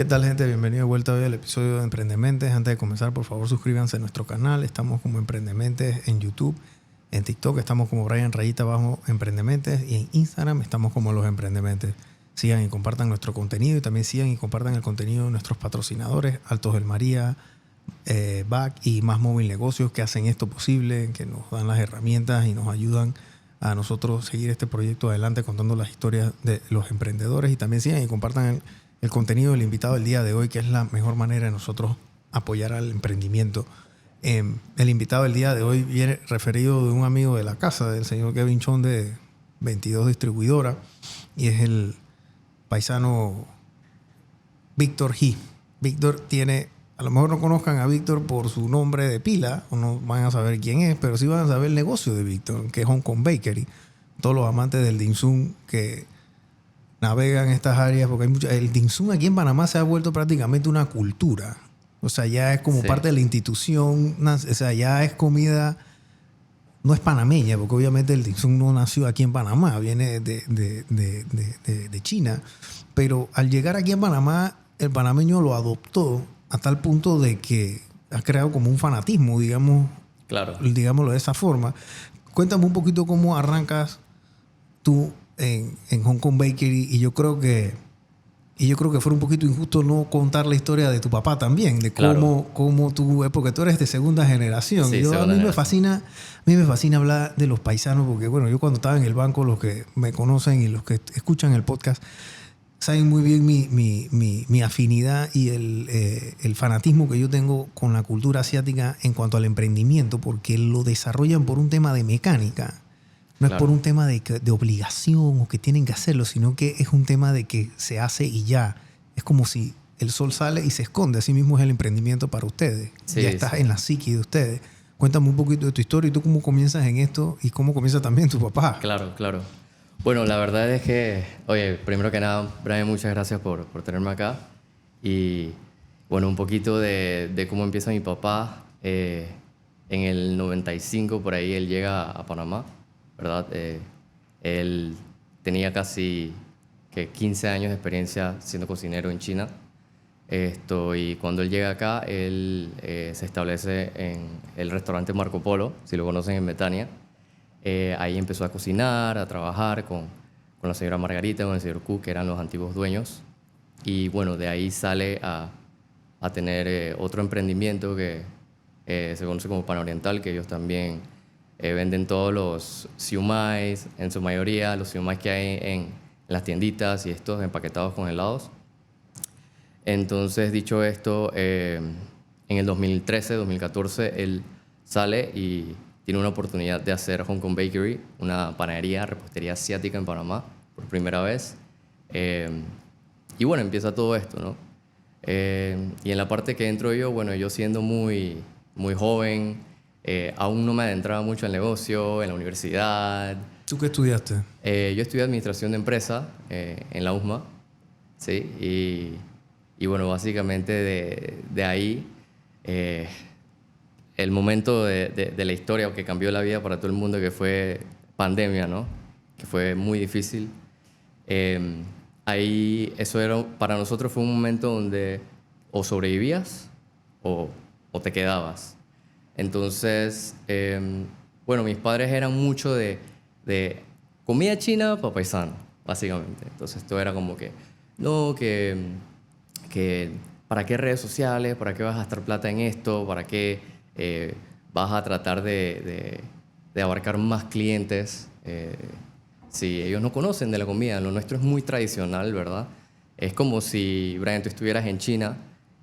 ¿Qué tal, gente? Bienvenido de vuelta hoy al episodio de Emprendementes. Antes de comenzar, por favor, suscríbanse a nuestro canal. Estamos como Emprendementes en YouTube. En TikTok estamos como Brian Rayita Bajo Emprendementes. Y en Instagram estamos como Los Emprendementes. Sigan y compartan nuestro contenido. Y también sigan y compartan el contenido de nuestros patrocinadores, Altos del María, BAC y Más Móvil Negocios, que hacen esto posible, que nos dan las herramientas y nos ayudan a nosotros seguir este proyecto adelante contando las historias de los emprendedores. Y también sigan y compartan el contenido del invitado del día de hoy, que es la mejor manera de nosotros apoyar al emprendimiento. El invitado del día de hoy viene referido de un amigo de la casa, del señor Kevin Chon de 22 Distribuidora, y es el paisano Víctor G. Víctor tiene, a lo mejor no conozcan a Víctor por su nombre de pila, o no van a saber quién es, pero sí van a saber el negocio de Víctor, que es Hong Kong Bakery. Todos los amantes del dim sum que navegan estas áreas, porque el dim sum aquí en Panamá se ha vuelto prácticamente una cultura. O sea, ya es como parte de la institución, o sea, ya es comida, no es panameña, porque obviamente el dim sum no nació aquí en Panamá, viene de China. Pero al llegar aquí en Panamá, el panameño lo adoptó a tal punto de que ha creado como un fanatismo, digámoslo de esa forma. Cuéntame un poquito cómo arrancas tú en Hong Kong Bakery, y yo creo que fue un poquito injusto no contar la historia de tu papá también, de cómo tú, porque tú eres de segunda generación. Sí, a mí me fascina hablar de los paisanos, porque bueno, yo cuando estaba en el banco, los que me conocen y los que escuchan el podcast saben muy bien mi afinidad y el fanatismo que yo tengo con la cultura asiática en cuanto al emprendimiento, porque lo desarrollan por un tema de mecánica. No es por un tema de obligación o que tienen que hacerlo, sino que es un tema de que se hace y ya. Es como si el sol sale y se esconde. Así mismo es el emprendimiento para ustedes. Sí, ya estás en la psique de ustedes. Cuéntame un poquito de tu historia y tú cómo comienzas en esto y cómo comienza también tu papá. Claro. Bueno, la verdad es que, oye, primero que nada, Brian, muchas gracias por tenerme acá. Y bueno, un poquito de cómo empieza mi papá. En el 95, por ahí, él llega a Panamá, ¿verdad? Él tenía casi 15 años de experiencia siendo cocinero en China. Y cuando él llega acá, él se establece en el restaurante Marco Polo, si lo conocen, en Betania. Ahí empezó a cocinar, a trabajar con la señora Margarita, con el señor Ku, que eran los antiguos dueños. Y bueno, de ahí sale a tener otro emprendimiento que se conoce como Panoriental, que ellos también venden todos los siumais, en su mayoría los siumais que hay en las tienditas y estos empaquetados congelados. Entonces, dicho esto, en el 2013, 2014, él sale y tiene una oportunidad de hacer Hong Kong Bakery, una panadería, repostería asiática en Panamá, por primera vez. Y bueno, empieza todo esto, ¿no? Y en la parte que entro yo, bueno, yo siendo muy joven, aún no me adentraba mucho al negocio, en la universidad. ¿Tú qué estudiaste? Yo estudié Administración de Empresa en la USMA, ¿sí? Y bueno, básicamente de ahí, el momento de la historia que cambió la vida para todo el mundo, que fue pandemia, ¿no? Que fue muy difícil. Ahí, para nosotros fue un momento donde o sobrevivías o te quedabas. Entonces, bueno, mis padres eran mucho de comida china para paisano, básicamente. Entonces, esto era como que, no, que ¿para qué redes sociales? ¿Para qué vas a gastar plata en esto? ¿Para qué vas a tratar de abarcar más clientes? Si ellos no conocen de la comida, lo nuestro es muy tradicional, ¿verdad? Es como si, Brian, tú estuvieras en China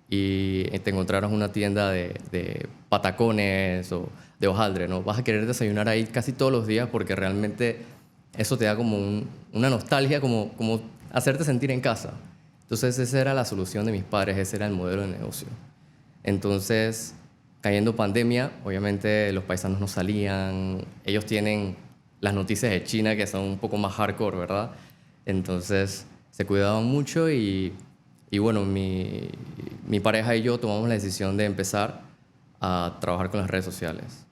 y te encontraras una tienda de patacones o de hojaldre, ¿no? Vas a querer desayunar ahí casi todos los días porque realmente eso te da como una nostalgia, como hacerte sentir en casa. Entonces esa era la solución de mis padres, ese era el modelo de negocio. Entonces, cayendo pandemia, obviamente los paisanos no salían, ellos tienen las noticias de China que son un poco más hardcore, ¿verdad? Entonces se cuidaban mucho y bueno, mi pareja y yo tomamos la decisión de empezar a trabajar con las redes sociales.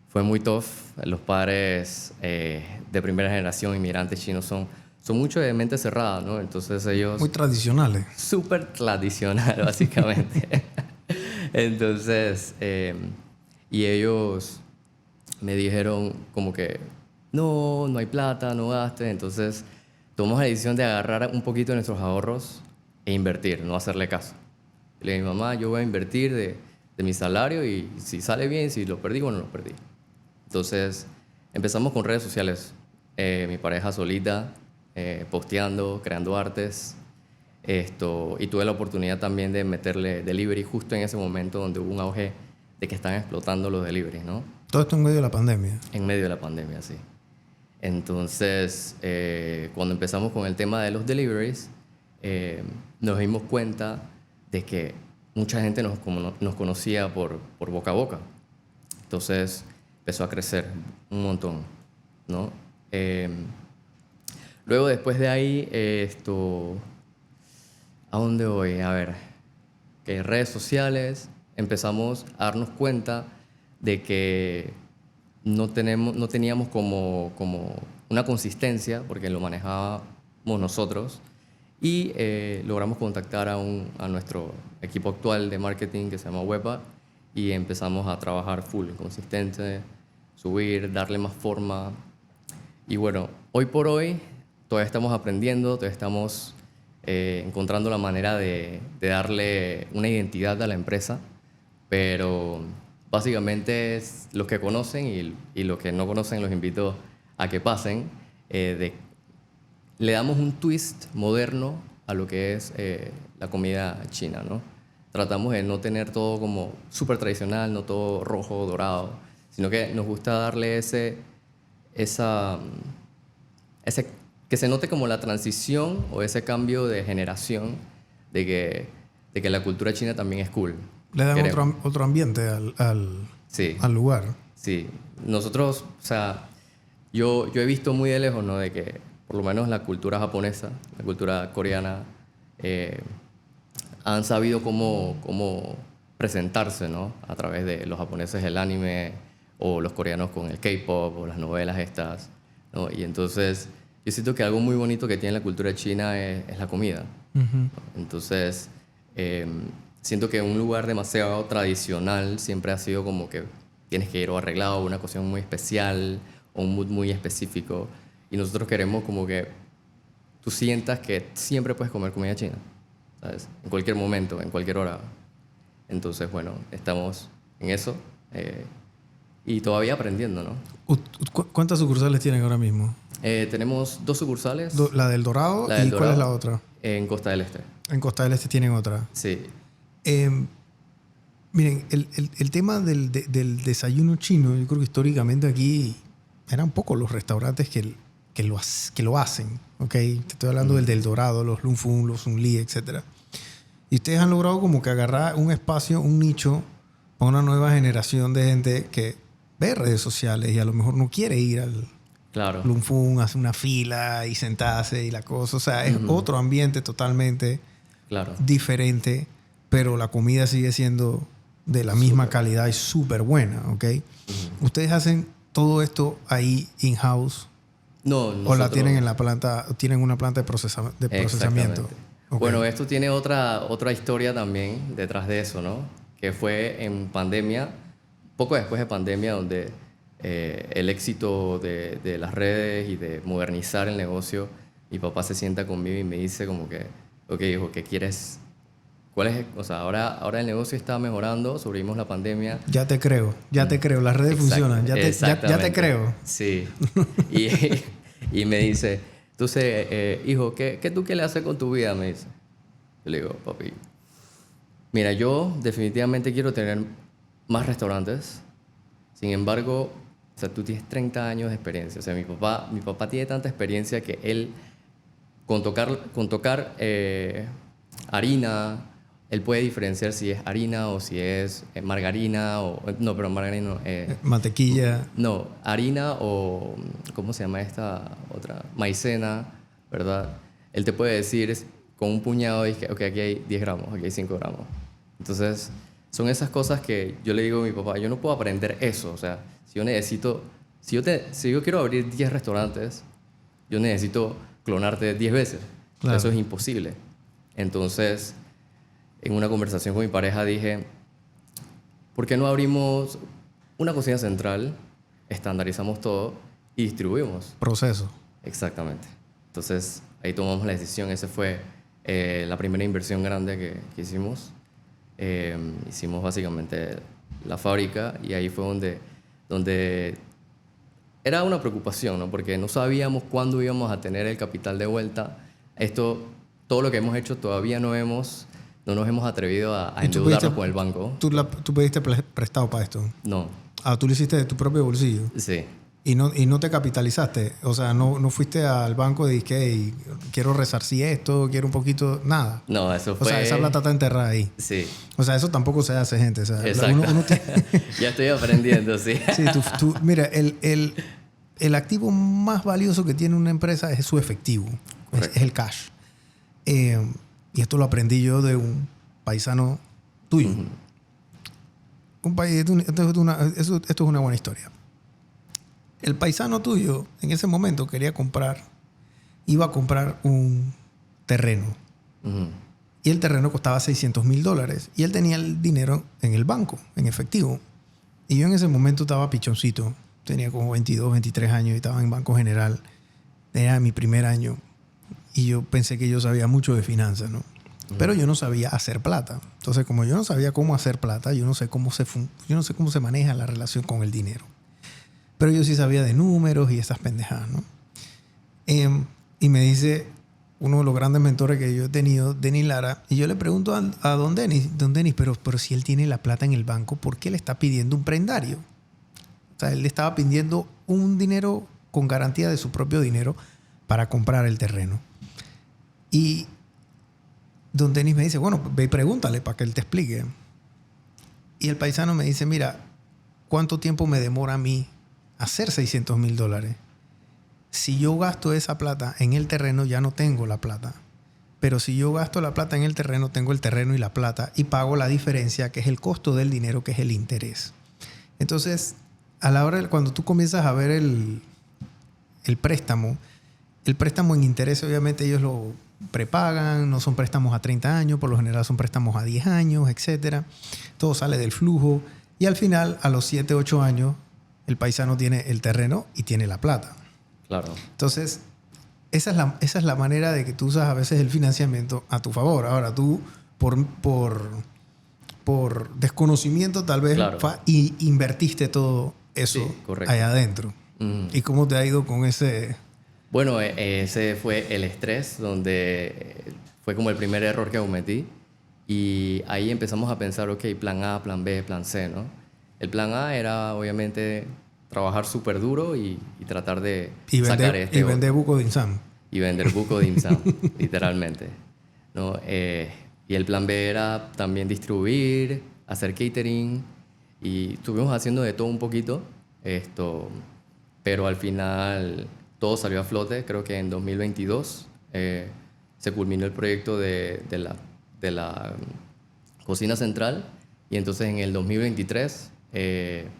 Fue muy tough. Los padres de primera generación, inmigrantes chinos, son son mucho de mente cerrada, ¿no? Entonces ellos... Muy tradicionales. Súper tradicional, básicamente. Entonces, y ellos me dijeron como que, no hay plata, no gastes. Entonces, tomamos la decisión de agarrar un poquito de nuestros ahorros e invertir, no hacerle caso. Le dije a mi mamá, yo voy a invertir de mi salario y si sale bien, si lo perdí, bueno, lo perdí. Entonces, empezamos con redes sociales. Mi pareja solita, posteando, creando artes. Y tuve la oportunidad también de meterle delivery justo en ese momento donde hubo un auge de que están explotando los deliveries, ¿no? Todo esto en medio de la pandemia. En medio de la pandemia, sí. Entonces, cuando empezamos con el tema de los deliveries, nos dimos cuenta de que mucha gente nos conocía por boca a boca. Entonces, empezó a crecer un montón, ¿no? Luego, después de ahí, ¿a dónde voy? A ver, que en redes sociales empezamos a darnos cuenta de que no teníamos como una consistencia, porque lo manejábamos nosotros, y logramos contactar a nuestro equipo actual de marketing que se llama Webba, y empezamos a trabajar full, consistente, subir, darle más forma. Y bueno, hoy por hoy todavía estamos aprendiendo, todavía estamos encontrando la manera de darle una identidad a la empresa, pero básicamente es los que conocen y los que no conocen los invito a que pasen. Le damos un twist moderno a lo que es la comida china, ¿no? Tratamos de no tener todo como súper tradicional, no todo rojo, dorado, sino que nos gusta darle que se note como la transición o ese cambio de generación de que la cultura china también es cool. Le dan otro ambiente Sí. al lugar. Sí. Nosotros, o sea, yo he visto muy de lejos, ¿no? De que por lo menos la cultura japonesa, la cultura coreana, han sabido cómo presentarse, ¿no? A través de los japoneses el anime o los coreanos con el K-pop o las novelas estas, ¿no? Y entonces yo siento que algo muy bonito que tiene la cultura china es la comida. Uh-huh. Entonces, siento que un lugar demasiado tradicional siempre ha sido como que tienes que ir o arreglado a una ocasión muy especial o un mood muy específico. Y nosotros queremos como que tú sientas que siempre puedes comer comida china, ¿sabes? En cualquier momento, en cualquier hora. Entonces, bueno, estamos en eso y todavía aprendiendo, ¿no? ¿Cuántas sucursales tienen ahora mismo? Tenemos 2 sucursales. La del Dorado. La del ¿Y Dorado, cuál es la otra? En Costa del Este. En Costa del Este tienen otra. Sí. Miren, el tema del desayuno chino, yo creo que históricamente aquí eran pocos los restaurantes que lo hacen, ¿ok? Te estoy hablando del Dorado, los Lung Fung, los Sun Li, etc. Y ustedes han logrado como que agarrar un espacio, un nicho para una nueva generación de gente que ve redes sociales y a lo mejor no quiere ir al Claro. Lung Fung, hacer una fila y sentarse y la cosa. O sea, es otro ambiente totalmente Claro. diferente, pero la comida sigue siendo de la misma calidad y súper buena, ¿ok? ¿Ustedes hacen todo esto ahí in-house? No, ¿O la tienen en la planta, tienen una planta de procesamiento? Exactamente. Okay. Bueno, esto tiene otra historia también detrás de eso, ¿no? Que fue en pandemia, poco después de pandemia, donde el éxito de las redes y de modernizar el negocio, mi papá se sienta conmigo y me dice como que, ok, hijo, ¿qué quieres? ¿Cuál es? O sea, ahora el negocio está mejorando, sobrevivimos la pandemia. Ya te creo, las redes funcionan, ya te creo. Sí. Y me dice, entonces, hijo, ¿qué tú qué le haces con tu vida? Me dice. Yo le digo, papi, mira, yo definitivamente quiero tener más restaurantes. Sin embargo, o sea, tú tienes 30 años de experiencia. O sea, mi papá tiene tanta experiencia que él, con tocar harina, él puede diferenciar si es harina o si es margarina o... No, pero margarina no. Mantequilla. No, harina o... ¿Cómo se llama esta otra? Maicena, ¿verdad? Él te puede decir con un puñado, ok, aquí hay 10 gramos, aquí hay 5 gramos. Entonces, son esas cosas que yo le digo a mi papá, yo no puedo aprender eso. O sea, si yo quiero abrir 10 restaurantes, yo necesito clonarte 10 veces. Claro. Eso es imposible. Entonces, en una conversación con mi pareja dije, ¿por qué no abrimos una cocina central, estandarizamos todo y distribuimos? Proceso. Exactamente. Entonces, ahí tomamos la decisión. Esa fue la primera inversión grande que hicimos. Hicimos básicamente la fábrica y ahí fue donde era una preocupación, ¿no? Porque no sabíamos cuándo íbamos a tener el capital de vuelta. Todo lo que hemos hecho todavía no nos hemos atrevido a endeudarnos con el banco. ¿Tú pediste prestado para esto? No. Tú lo hiciste de tu propio bolsillo. Sí. Y no te capitalizaste. O sea, no fuiste al banco y dijiste, hey, quiero resarcir esto, quiero un poquito. Nada. No, eso fue. O sea, esa plata está enterrada ahí. Sí. O sea, eso tampoco se hace, gente. O sea, exacto. Ya estoy aprendiendo, sí. Sí, mira, el activo más valioso que tiene una empresa es su efectivo. Es el cash. Y esto lo aprendí yo de un paisano tuyo. Esto es una buena historia. El paisano tuyo en ese momento iba a comprar un terreno. Y el terreno costaba $600,000. Y él tenía el dinero en el banco, en efectivo. Y yo en ese momento estaba pichoncito. Tenía como 22, 23 años y estaba en Banco General. Era mi primer año. Y yo pensé que yo sabía mucho de finanzas, ¿no? Pero yo no sabía hacer plata. Entonces, como yo no sabía cómo hacer plata, yo no sé cómo se maneja la relación con el dinero. Pero yo sí sabía de números y esas pendejadas, ¿no? Y me dice uno de los grandes mentores que yo he tenido, Denis Lara, y yo le pregunto a don Denis, pero si él tiene la plata en el banco, ¿por qué le está pidiendo un prendario? O sea, él le estaba pidiendo un dinero con garantía de su propio dinero para comprar el terreno. Y don Denis me dice, bueno, ve y pregúntale para que él te explique. Y el paisano me dice, mira, ¿cuánto tiempo me demora a mí hacer $600,000? Si yo gasto esa plata en el terreno, ya no tengo la plata. Pero si yo gasto la plata en el terreno, tengo el terreno y la plata y pago la diferencia, que es el costo del dinero, que es el interés. Entonces, a la hora cuando tú comienzas a ver el préstamo en interés, obviamente ellos lo prepagan, no son préstamos a 30 años, por lo general son préstamos a 10 años, etc. Todo sale del flujo y al final, a los 7, 8 años, el paisano tiene el terreno y tiene la plata. Claro. Entonces, esa es la manera de que tú usas a veces el financiamiento a tu favor. Ahora, tú, por desconocimiento, tal vez, claro, y invertiste todo eso allá adentro. ¿Y cómo te ha ido con ese...? Bueno, ese fue el estrés, donde fue como el primer error que cometí. Y ahí empezamos a pensar, ok, plan A, plan B, plan C, ¿no? El plan A era, obviamente, trabajar súper duro y tratar de sacar este... Y vender buco de Insam. Y vender buco de Insam, literalmente, ¿no? Y el plan B era también distribuir, hacer catering. Y estuvimos haciendo de todo un poquito, pero al final... todo salió a flote. Creo que en 2022 se culminó el proyecto de la cocina central y entonces en el 2023,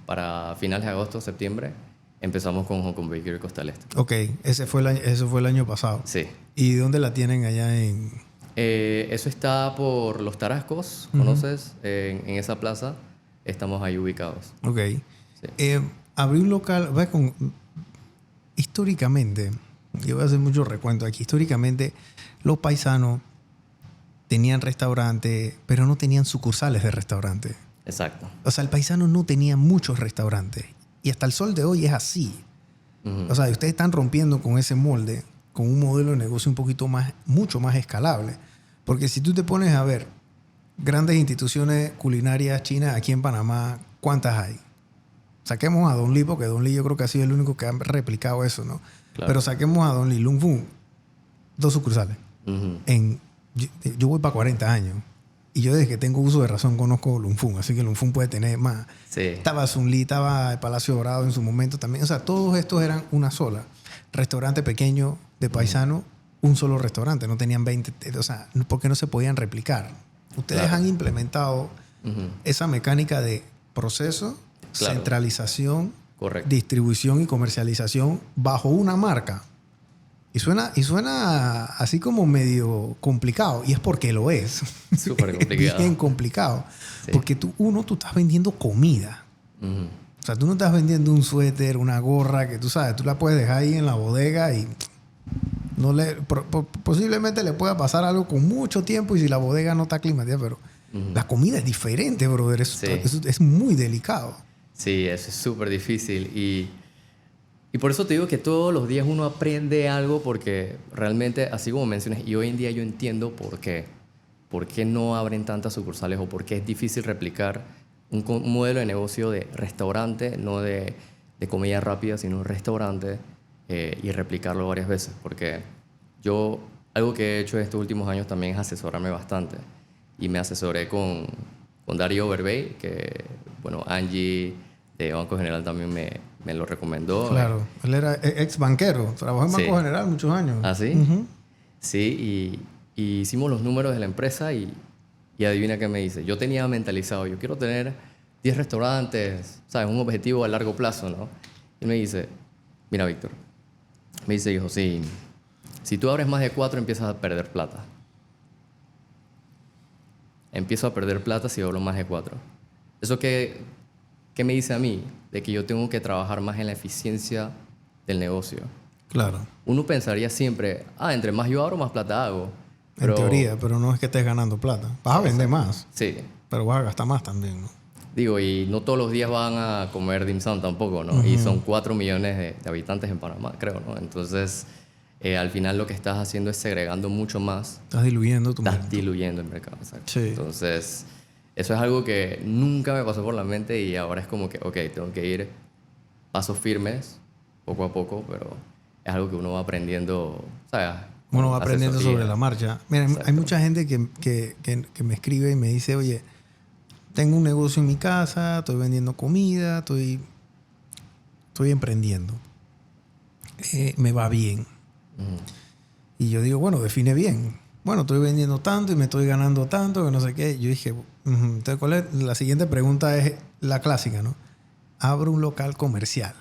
para finales de agosto, septiembre, empezamos con Hong Kong Bakery Costa del Este. Ok, ese fue el año pasado. Sí. ¿Y dónde la tienen allá en...? Eso está por Los Tarascos, ¿conoces? En esa plaza estamos ahí ubicados. Ok. Sí. Abrí un local... Históricamente, yo voy a hacer mucho recuento aquí, históricamente los paisanos tenían restaurantes, pero no tenían sucursales de restaurantes. Exacto. O sea, el paisano no tenía muchos restaurantes. Y hasta el sol de hoy es así. O sea, ustedes están rompiendo con ese molde, con un modelo de negocio mucho más escalable. Porque si tú te pones a ver grandes instituciones culinarias chinas aquí en Panamá, ¿cuántas hay? Saquemos a Don Lee, porque Don Lee yo creo que ha sido el único que ha replicado eso, ¿no? Claro. Pero saquemos a Don Lee, Lung Fung, 2 sucursales. Yo voy para 40 años. Y yo desde que tengo uso de razón conozco Lung Fung. Así que Lung Fung puede tener más. Sí. Estaba Sun Lee, estaba el Palacio Dorado en su momento también. O sea, todos estos eran una sola. Restaurante pequeño de paisano, un solo restaurante. No tenían 20. O sea, porque no se podían replicar. Ustedes han implementado esa mecánica de proceso, centralización, correcto, distribución y comercialización bajo una marca. Y suena así como medio complicado. Y es porque lo es. Súper Es complicado. bien complicado. Sí. Porque tú estás vendiendo comida. Ujú. O sea, tú no estás vendiendo un suéter, una gorra, que tú sabes, tú la puedes dejar ahí en la bodega y posiblemente le pueda pasar algo con mucho tiempo y si la bodega no está climatizada, pero la comida es diferente, brother. Sí. Eso es muy delicado. Sí, eso es súper difícil. Y por eso te digo que todos los días uno aprende algo porque realmente, así como mencionas, y hoy en día yo entiendo por qué. ¿Por qué no abren tantas sucursales o por qué es difícil replicar un modelo de negocio de restaurante, no de comida rápida, sino un restaurante y replicarlo varias veces? Porque yo, algo que he hecho estos últimos años también es asesorarme bastante. Y me asesoré con Darío Berbey, que, bueno, Angie de Banco General también me lo recomendó. Claro. Él era ex banquero. Trabajó en Sí. Banco General muchos años. ¿Ah, sí? Ujú. Sí, y hicimos los números de la empresa y adivina qué me dice. Yo tenía mentalizado, yo quiero tener 10 restaurantes, ¿sabes? Un objetivo a largo plazo, ¿no? Y me dice, mira, Víctor, me dice, hijo, si tú abres más de 4 empiezas a perder plata. Empiezo a perder plata si abro más de 4. ¿Eso qué me dice a mí? De que yo tengo que trabajar más en la eficiencia del negocio. Claro. Uno pensaría siempre, entre más yo abro, más plata hago. En teoría, pero no es que estés ganando plata. Vas a vender más, Sí. pero vas a gastar más también, ¿no? Digo, y no todos los días van a comer dim sum tampoco, ¿no? Y son 4 millones de habitantes en Panamá, creo, ¿no? Entonces, al final lo que estás haciendo es segregando mucho más. Estás diluyendo tu Estás mercado. diluyendo el mercado, exacto. Sí. Entonces, eso es algo que nunca me pasó por la mente y ahora es como que, ok, tengo que ir pasos firmes, poco a poco, pero es algo que uno va aprendiendo, ¿sabes? Uno Con va aprendiendo asesoría. sobre la marcha. Mira, hay Exacto. mucha gente que me escribe y me dice, oye, tengo un negocio en mi casa, estoy vendiendo comida, estoy emprendiendo. Me va bien. Y yo digo, bueno, define bien. Bueno, estoy vendiendo tanto y me estoy ganando tanto, que no sé qué. Yo dije, entonces, ¿cuál es? La siguiente pregunta es la clásica, ¿no? Abro un local comercial.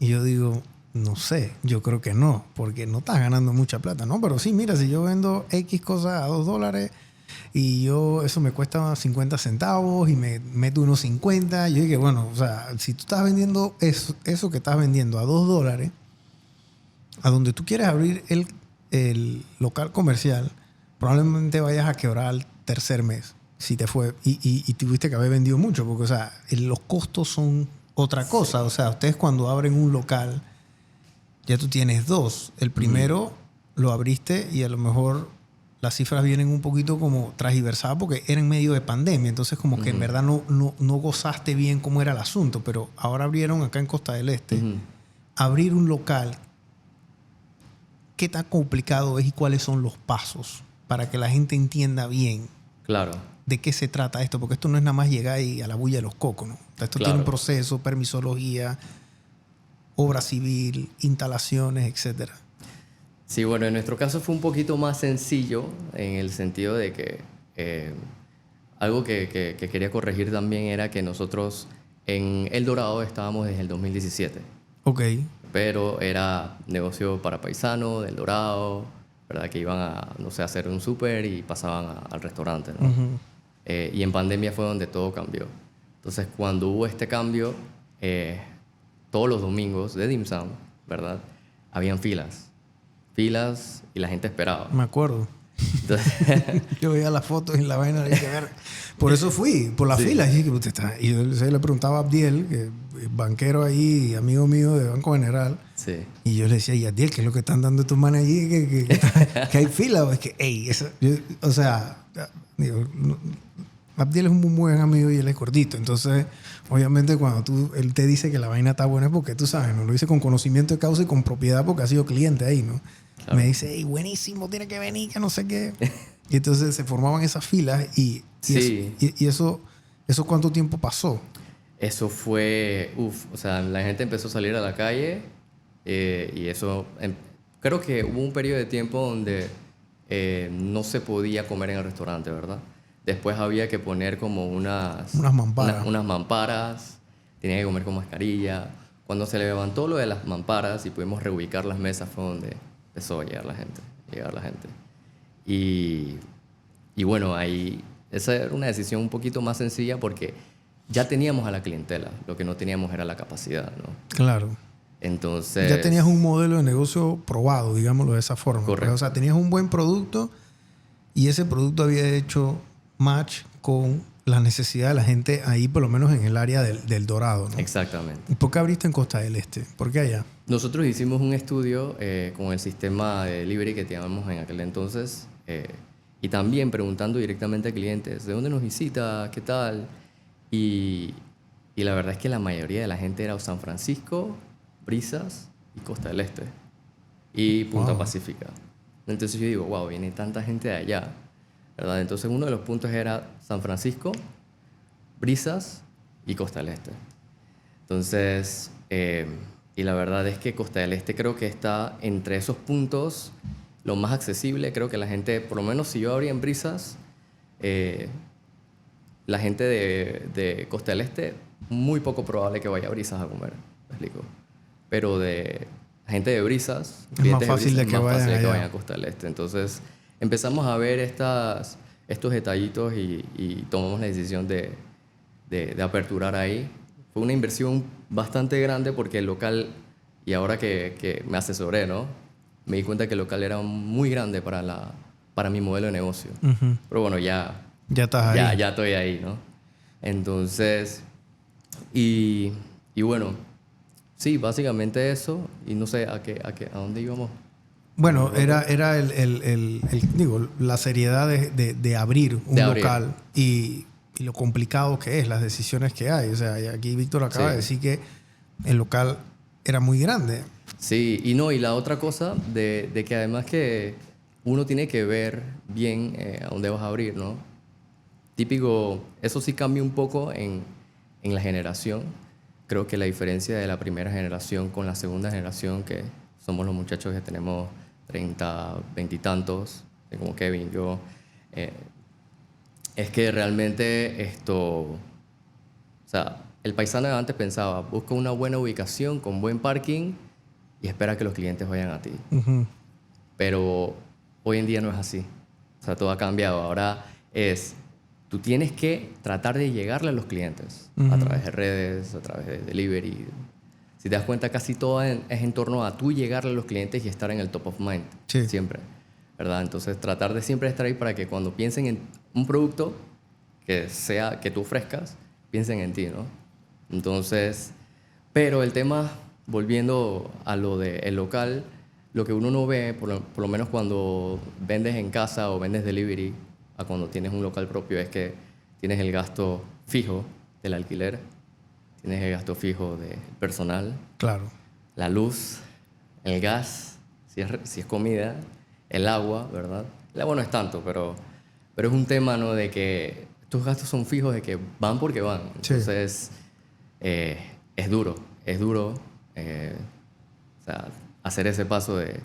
Y yo digo, no sé, yo creo que no, porque no estás ganando mucha plata, ¿no? Pero sí, mira, si yo vendo X cosas a $2 y eso me cuesta 50 centavos y me meto unos 50, yo dije, bueno, o sea, si tú estás vendiendo eso que estás vendiendo a $2, a donde tú quieres abrir el local comercial, probablemente vayas a quebrar al tercer mes, si te fue, y tuviste que haber vendido mucho, porque, o sea, los costos son otra cosa. O sea, ustedes cuando abren un local, ya tú tienes dos. El primero lo abriste y a lo mejor las cifras vienen un poquito como transversadas porque era en medio de pandemia. Entonces, como que en verdad no gozaste bien cómo era el asunto. Pero ahora abrieron acá en Costa del Este. Abrir un local, ¿qué tan complicado es y cuáles son los pasos para que la gente entienda bien Claro. de qué se trata esto? Porque esto no es nada más llegar y a la bulla de los cocos, ¿no? Esto tiene un proceso, permisología, obra civil, instalaciones, etcétera. Sí, bueno, en nuestro caso fue un poquito más sencillo en el sentido de que algo que quería corregir también era que nosotros en El Dorado estábamos desde el 2017, Ok. pero era negocio para paisano del Dorado, ¿verdad? Que iban a, no sé, a hacer un súper y pasaban al restaurante, ¿no? Y en pandemia fue donde todo cambió. Entonces, cuando hubo este cambio, todos los domingos de Dim Sum, ¿verdad? Habían filas y la gente esperaba. Me acuerdo. Entonces, Yo veía las fotos y la vaina de que ver. Por eso fui, por la fila. Y dije, "Usted está". Y yo le preguntaba a Abdiel, que es banquero ahí, amigo mío de Banco General. sí. Y yo le decía, y Abdiel, ¿qué es lo que están dando estos manes allí? Que hay fila. O es que, o sea, digo, Abdiel es un muy buen amigo y él es gordito. Entonces, obviamente, cuando él te dice que la vaina está buena es porque tú sabes, ¿no? Lo dice con conocimiento de causa y con propiedad porque ha sido cliente ahí, ¿no? Claro. Me dice, hey, buenísimo, tiene que venir, que no sé qué. Y entonces se formaban esas filas y eso ¿cuánto tiempo pasó? Eso fue, o sea, la gente empezó a salir a la calle y eso, creo que hubo un periodo de tiempo donde no se podía comer en el restaurante, ¿verdad? Después había que poner como unas mamparas. Unas mamparas, tenía que comer con mascarilla. Cuando se levantó lo de las mamparas y pudimos reubicar las mesas fue donde empezó a llegar la gente, Y bueno, ahí esa era una decisión un poquito más sencilla porque ya teníamos a la clientela, lo que no teníamos era la capacidad, ¿no? Claro. Entonces... Ya tenías un modelo de negocio probado, digámoslo de esa forma. Correcto. O sea, tenías un buen producto y ese producto había hecho match con la necesidad de la gente ahí, por lo menos en el área del Dorado, ¿no? Exactamente. ¿Y por qué abriste en Costa del Este? ¿Por qué allá? Nosotros hicimos un estudio con el sistema de delivery que teníamos en aquel entonces y también preguntando directamente a clientes, ¿de dónde nos visita? ¿Qué tal? Y la verdad es que la mayoría de la gente era San Francisco, Brisas y Costa del Este y Punta Pacífica. Entonces yo digo, wow, viene tanta gente de allá, ¿verdad? Entonces uno de los puntos era San Francisco, Brisas y Costa del Este. Entonces, y la verdad es que Costa del Este creo que está entre esos puntos lo más accesible. Creo que la gente, por lo menos si yo abría en Brisas, la gente de Costa del Este, muy poco probable que vaya a Brisas a comer, ¿me explico? Pero de gente de Brisas, es más fácil de que vayan a Costa del Este. Entonces empezamos a ver estos detallitos y tomamos la decisión de aperturar ahí. Fue una inversión bastante grande porque el local, y ahora que me asesoré, ¿no? Me di cuenta que el local era muy grande para mi modelo de negocio. Uh-huh. Pero bueno, ya estás ahí. Ya estoy ahí, ¿no? Entonces, y bueno, sí, básicamente eso. Y no sé a dónde íbamos. Bueno, era digo, la seriedad de abrir un local y lo complicado que es, las decisiones que hay. O sea, aquí Víctor acaba de decir que el local era muy grande. Sí, y la otra cosa de que además que uno tiene que ver bien a dónde vas a abrir, ¿no? Típico, eso sí cambia un poco en la generación. Creo que la diferencia de la primera generación con la segunda generación, que somos los muchachos que tenemos 30, 20 y tantos, como Kevin, yo, es que realmente o sea, el paisano de antes pensaba, busca una buena ubicación con buen parking y espera que los clientes vayan a ti. Uh-huh. Pero hoy en día no es así. O sea, todo ha cambiado. Ahora tú tienes que tratar de llegarle a los clientes a través de redes, a través de delivery. Si te das cuenta, casi todo es en torno a tú llegarle a los clientes y estar en el top of mind. Sí. Siempre, ¿verdad? Entonces, tratar de siempre estar ahí para que cuando piensen en un producto que tú ofrezcas, piensen en ti, ¿no? Entonces, pero el tema, volviendo a lo del local, lo que uno no ve, por lo menos cuando vendes en casa o vendes delivery, a cuando tienes un local propio, es que tienes el gasto fijo del alquiler, tienes el gasto fijo del personal, claro, la luz, el gas, si es comida, el agua, ¿verdad? El agua no es tanto, pero es un tema, ¿no? De que estos gastos son fijos, de que van porque van. Entonces, es duro, o sea, hacer ese paso de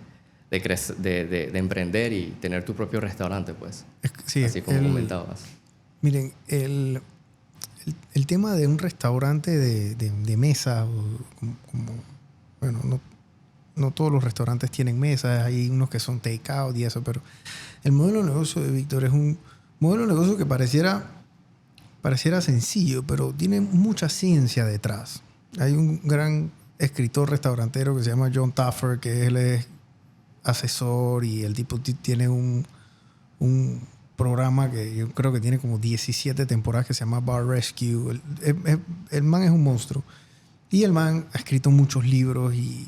emprender y tener tu propio restaurante, pues. Sí, así como comentabas. Miren, el tema de un restaurante de mesa, bueno, no todos los restaurantes tienen mesas, hay unos que son take-out y eso, pero el modelo de negocio de Víctor es un modelo de negocio que pareciera sencillo, pero tiene mucha ciencia detrás. Hay un gran escritor restaurantero que se llama John Taffer, que él es asesor y el tipo tiene un programa que yo creo que tiene como 17 temporadas que se llama Bar Rescue. El man es un monstruo. Y el man ha escrito muchos libros y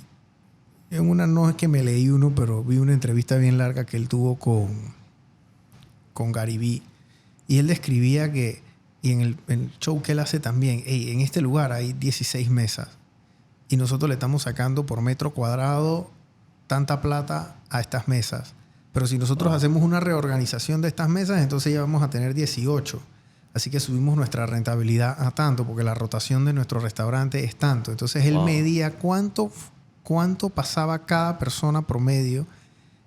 no es que me leí uno, pero vi una entrevista bien larga que él tuvo con Gary Vee. Y él describía que, y en el show que él hace también, en este lugar hay 16 mesas y nosotros le estamos sacando por metro cuadrado tanta plata a estas mesas. Pero si nosotros hacemos una reorganización de estas mesas, entonces ya vamos a tener 18. Así que subimos nuestra rentabilidad a tanto, porque la rotación de nuestro restaurante es tanto. Entonces él medía cuánto pasaba cada persona promedio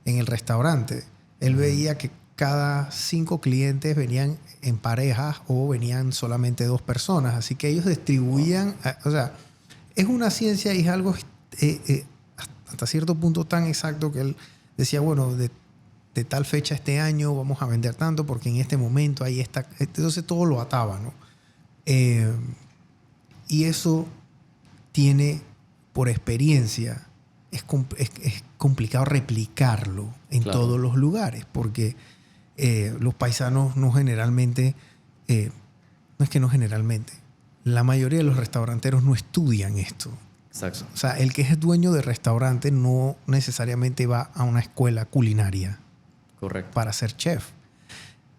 en el restaurante. Él veía que cada 5 clientes venían en parejas o venían solamente 2 personas. Así que ellos distribuían... O sea, es una ciencia y es algo hasta cierto punto tan exacto que él decía, bueno, de tal fecha este año vamos a vender tanto porque en este momento ahí está. Entonces todo lo ataba, ¿no? Y eso tiene, por experiencia, es complicado replicarlo en todos los lugares porque los paisanos no generalmente, no es que no generalmente, la mayoría de los restauranteros no estudian esto. Exacto. O sea, el que es dueño de restaurante no necesariamente va a una escuela culinaria. Correcto. Para ser chef,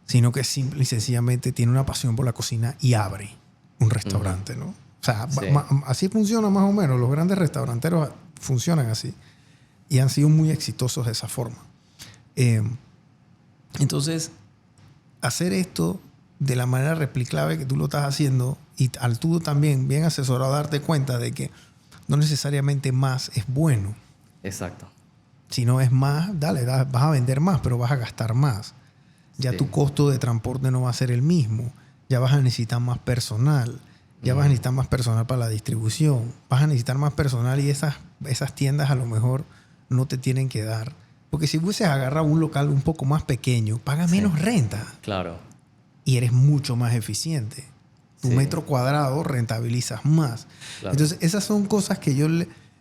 sino que simple y sencillamente tiene una pasión por la cocina y abre un restaurante, ¿no? O sea, sí. Así funciona más o menos. Los grandes restauranteros funcionan así y han sido muy exitosos de esa forma. Entonces, hacer esto de la manera replicable que tú lo estás haciendo y al tú también bien asesorado darte cuenta de que no necesariamente más es bueno. Exacto. Si no es más, dale, vas a vender más, pero vas a gastar más. Ya tu costo de transporte no va a ser el mismo. Ya vas a necesitar más personal. Ya vas a necesitar más personal para la distribución. Vas a necesitar más personal y esas tiendas a lo mejor no te tienen que dar. Porque si hubieses agarrado un local un poco más pequeño, paga menos renta. Claro. Y eres mucho más eficiente. Tu metro cuadrado rentabilizas más. Claro. Entonces, esas son cosas que yo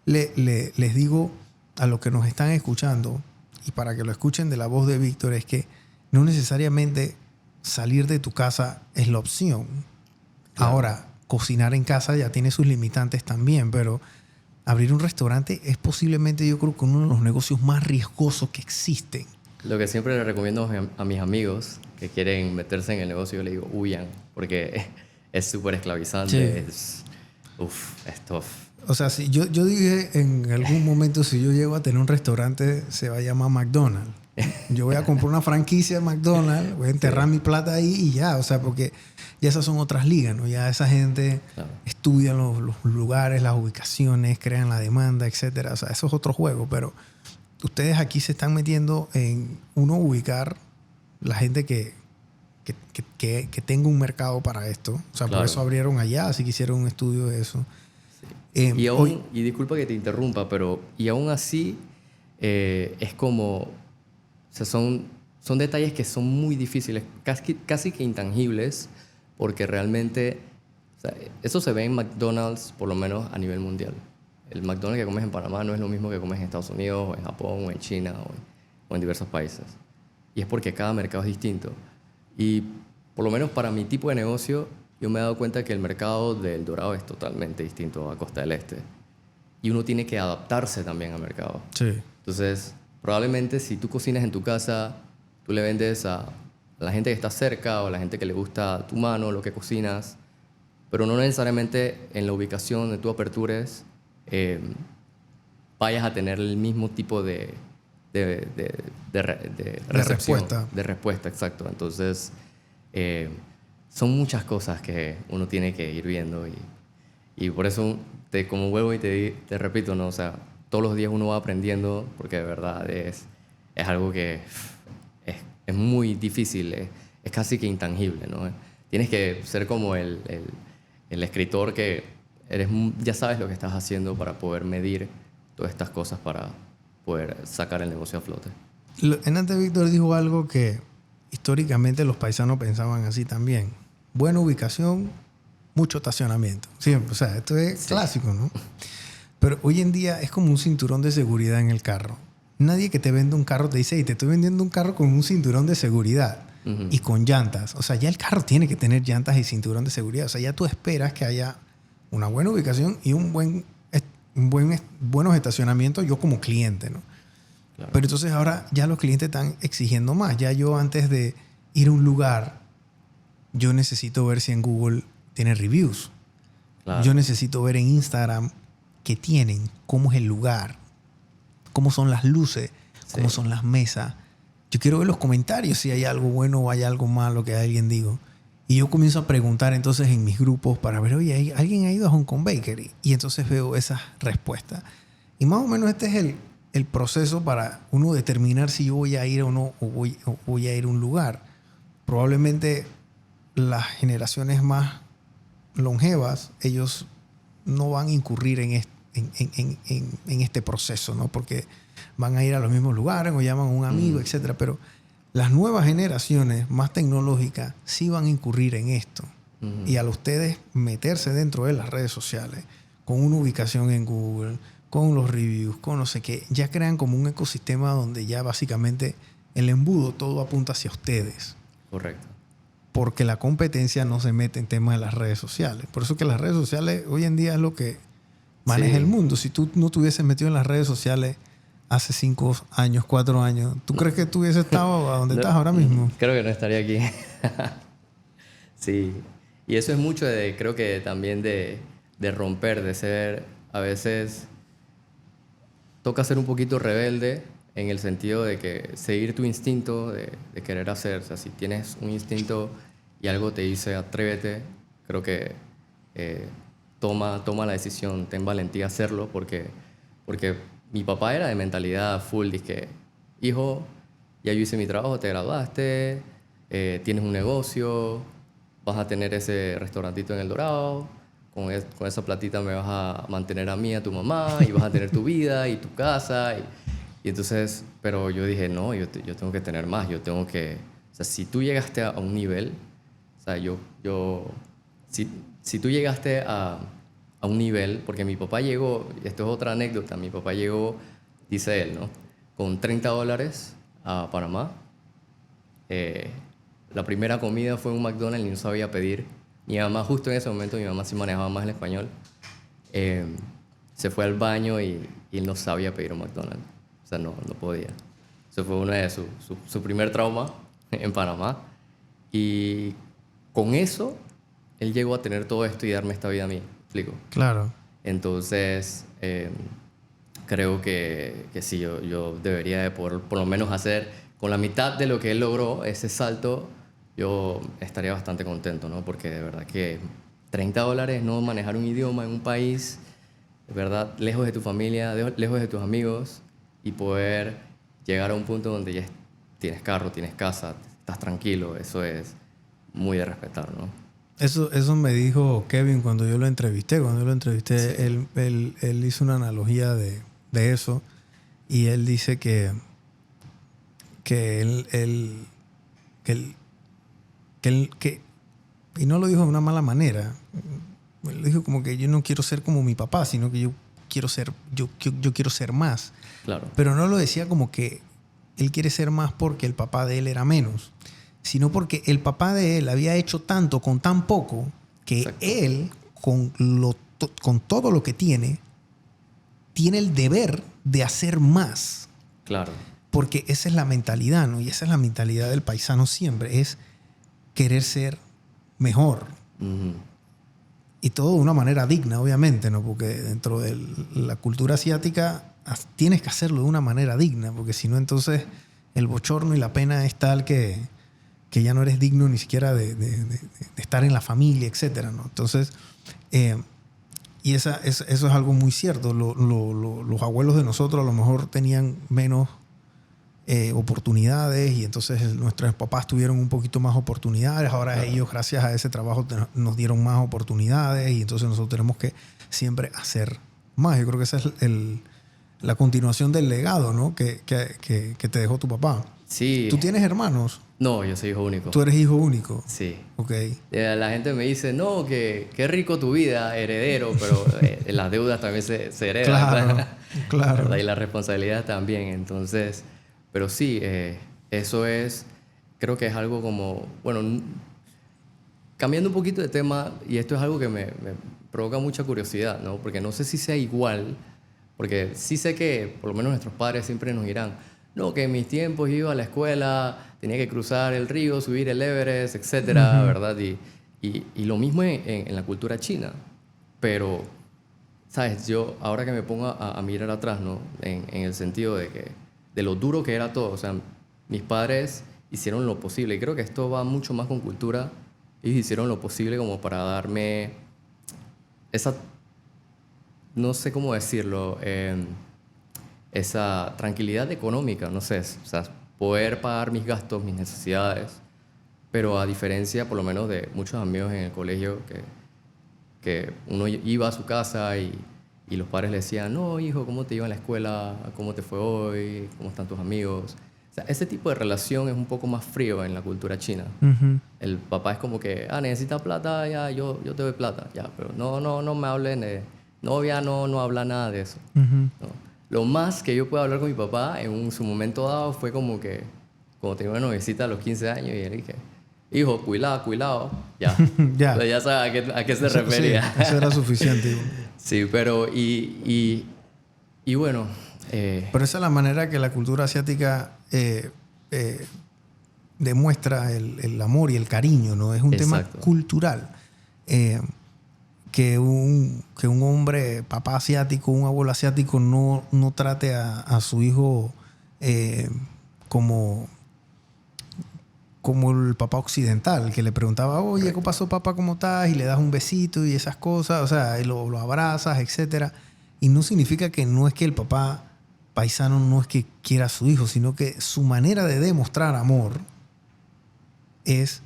les digo a los que nos están escuchando, y para que lo escuchen de la voz de Víctor, es que no necesariamente salir de tu casa es la opción. Claro. Ahora, cocinar en casa ya tiene sus limitantes también, pero abrir un restaurante es posiblemente, yo creo, que uno de los negocios más riesgosos que existen. Lo que siempre le recomiendo a mis amigos que quieren meterse en el negocio, yo les digo, huyan, porque es súper esclavizante, es tough. O sea, si yo dije en algún momento, si yo llego a tener un restaurante, se va a llamar McDonald's. Yo voy a comprar una franquicia de McDonald's, voy a enterrar mi plata ahí y ya. O sea, porque ya esas son otras ligas, ¿no? Ya esa gente estudia los lugares, las ubicaciones, crean la demanda, etcétera. O sea, eso es otro juego. Pero ustedes aquí se están metiendo en uno ubicar la gente que tenga un mercado para esto. O sea, por eso abrieron allá, así que hicieron un estudio de eso. Y disculpa que te interrumpa, pero y aún así es como, o sea, son detalles que son muy difíciles, casi que intangibles, porque realmente, o sea, eso se ve en McDonald's, por lo menos a nivel mundial. El McDonald's que comes en Panamá no es lo mismo que comes en Estados Unidos, o en Japón, o en China, o en diversos países. Y es porque cada mercado es distinto. Y por lo menos para mi tipo de negocio, yo me he dado cuenta que el mercado del Dorado es totalmente distinto a Costa del Este. Y uno tiene que adaptarse también al mercado. Sí. Entonces, probablemente si tú cocinas en tu casa, tú le vendes a la gente que está cerca o a la gente que le gusta tu mano, lo que cocinas, pero no necesariamente en la ubicación donde tú apertures vayas a tener el mismo tipo de respuesta. De respuesta, exacto. Entonces, son muchas cosas que uno tiene que ir viendo y por eso, como vuelvo y te repito, ¿no? O sea, todos los días uno va aprendiendo porque de verdad es algo que es muy difícil, es casi que intangible, ¿no? Tienes que ser como el escritor que ya sabes lo que estás haciendo para poder medir todas estas cosas para poder sacar el negocio a flote. Antes Víctor dijo algo que históricamente los paisanos pensaban así también. Buena ubicación, mucho estacionamiento. Siempre, o sea, esto es clásico, ¿no? Pero hoy en día es como un cinturón de seguridad en el carro. Nadie que te vende un carro te dice, hey, te estoy vendiendo un carro con un cinturón de seguridad y con llantas. O sea, ya el carro tiene que tener llantas y cinturón de seguridad. O sea, ya tú esperas que haya una buena ubicación y buenos estacionamientos yo como cliente, ¿no? Claro. Pero entonces ahora ya los clientes están exigiendo más. Ya yo antes de ir a un lugar, yo necesito ver si en Google tiene reviews. Claro. Yo necesito ver en Instagram qué tienen, cómo es el lugar, cómo son las luces, cómo son las mesas. Yo quiero ver los comentarios si hay algo bueno o hay algo malo que alguien diga. Y yo comienzo a preguntar entonces en mis grupos para ver, oye, ¿alguien ha ido a Hong Kong Bakery? Y entonces veo esas respuestas. Y más o menos este es el proceso para uno determinar si yo voy a ir o no, o voy a ir a un lugar. Probablemente las generaciones más longevas, ellos no van a incurrir en este proceso, ¿no? Porque van a ir a los mismos lugares o llaman a un amigo, etcétera. Pero las nuevas generaciones más tecnológicas sí van a incurrir en esto. Y al ustedes meterse dentro de las redes sociales, con una ubicación en Google, con los reviews, con no sé qué, ya crean como un ecosistema donde ya básicamente el embudo todo apunta hacia ustedes. Correcto. Porque la competencia no se mete en temas de las redes sociales. Por eso que las redes sociales hoy en día es lo que maneja el mundo. Si tú no te hubieses metido en las redes sociales hace 5 años, 4 años, ¿tú crees que tú hubieses estado a donde estás ahora mismo? Creo que no estaría aquí. Sí. Y eso es mucho creo que también de romper, de ser, a veces toca ser un poquito rebelde en el sentido de que seguir tu instinto de querer hacer. O sea, si tienes un instinto y algo te dice atrévete, creo que toma la decisión, ten valentía a hacerlo, porque mi papá era de mentalidad full, que hijo, ya yo hice mi trabajo, te graduaste, tienes un negocio, vas a tener ese restaurantito en El Dorado, con esa platita me vas a mantener a mí, a tu mamá, y vas a tener tu vida y tu casa. Y entonces, pero yo dije, no, yo tengo que tener más, yo tengo que... O sea, si tú llegaste a un nivel, o sea, si tú llegaste a un nivel, porque mi papá llegó, y esto es otra anécdota, mi papá llegó, dice él, ¿no? Con $30 a Panamá. La primera comida fue en un McDonald's y no sabía pedir. Mi mamá, justo en ese momento, mi mamá sí manejaba más el español. Se fue al baño y él no sabía pedir un McDonald's. O sea, no podía. Eso fue uno de su primer trauma en Panamá. Y con eso, él llegó a tener todo esto y darme esta vida a mí. ¿Me explico? Claro. Entonces, creo que sí, yo debería de poder por lo menos hacer con la mitad de lo que él logró, ese salto, yo estaría bastante contento, ¿no? Porque de verdad que $30, no manejar un idioma en un país, de verdad, lejos de tu familia, lejos de tus amigos, y poder llegar a un punto donde ya tienes carro, tienes casa, estás tranquilo, eso es muy de respetar, ¿no? Eso me dijo Kevin cuando yo lo entrevisté. Cuando yo lo entrevisté, sí. él hizo una analogía de eso, y él dice que y no lo dijo de una mala manera. Él dijo como que yo no quiero ser como mi papá, sino que yo quiero ser más. Claro. Pero no lo decía como que él quiere ser más porque el papá de él era menos, sino porque el papá de él había hecho tanto con tan poco que Exacto. Él, con todo lo que tiene el deber de hacer más. Claro. Porque esa es la mentalidad, ¿no? Y esa es la mentalidad del paisano siempre, es querer ser mejor. Uh-huh. Y todo de una manera digna, obviamente, ¿no? Porque dentro de la cultura asiática tienes que hacerlo de una manera digna, porque si no, entonces el bochorno y la pena es tal que ya no eres digno ni siquiera de estar en la familia, etcétera, ¿no? Entonces, y eso es algo muy cierto. Los abuelos de nosotros a lo mejor tenían menos oportunidades, y entonces nuestros papás tuvieron un poquito más oportunidades. Ahora claro. Ellos, gracias a ese trabajo, nos dieron más oportunidades, y entonces nosotros tenemos que siempre hacer más. Yo creo que esa es la continuación del legado, ¿no? que te dejó tu papá. Sí. ¿Tú tienes hermanos? No, yo soy hijo único. ¿Tú eres hijo único? Sí. Ok. La gente me dice, no, que qué rico tu vida, heredero, pero las deudas también se heredan. Claro. ¿verdad? Y las responsabilidades también. Entonces, pero sí, eso es, creo que es algo como, bueno, cambiando un poquito de tema, y esto es algo que me provoca mucha curiosidad, ¿no? Porque no sé si sea igual, porque sí sé que por lo menos nuestros padres siempre nos dirán, no, que en mis tiempos iba a la escuela, tenía que cruzar el río, subir el Everest, etcétera, ¿verdad? Y lo mismo en la cultura china. Pero, ¿sabes? Yo, ahora que me pongo a mirar atrás, ¿no? En el sentido de lo duro que era todo. O sea, mis padres hicieron lo posible. Y creo que esto va mucho más con cultura. Ellos hicieron lo posible como para darme esa... No sé cómo decirlo... esa tranquilidad económica, no sé, o sea, poder pagar mis gastos, mis necesidades, pero a diferencia por lo menos de muchos amigos en el colegio que uno iba a su casa y y los padres le decían, no, hijo, ¿cómo te iba en la escuela? ¿Cómo te fue hoy? ¿Cómo están tus amigos? O sea, ese tipo de relación es un poco más frío en la cultura china. Ujú. El papá es como que, necesitas plata, ya, yo te doy plata, ya, pero no me hablen de novia, no habla nada de eso. Ujú. ¿No? Lo más que yo puedo hablar con mi papá en su momento dado fue como que, cuando tenía una noviecita a los 15 años, y él dije, hijo, cuidado, ya. Ya. Entonces ya sabes a qué se Eso, refería. sí, eso era suficiente. Sí, pero y bueno, Pero esa es la manera que la cultura asiática demuestra el amor y el cariño, ¿no? Es un exacto. tema cultural. Que un hombre, papá asiático, un abuelo asiático, no trate a su hijo como, como el papá occidental, que le preguntaba, oye, ¿qué pasó, papá? ¿Cómo estás? Y le das un besito y esas cosas, o sea, y lo abrazas, etcétera. Y no significa que no es que el papá paisano no es que quiera a su hijo, sino que su manera de demostrar amor es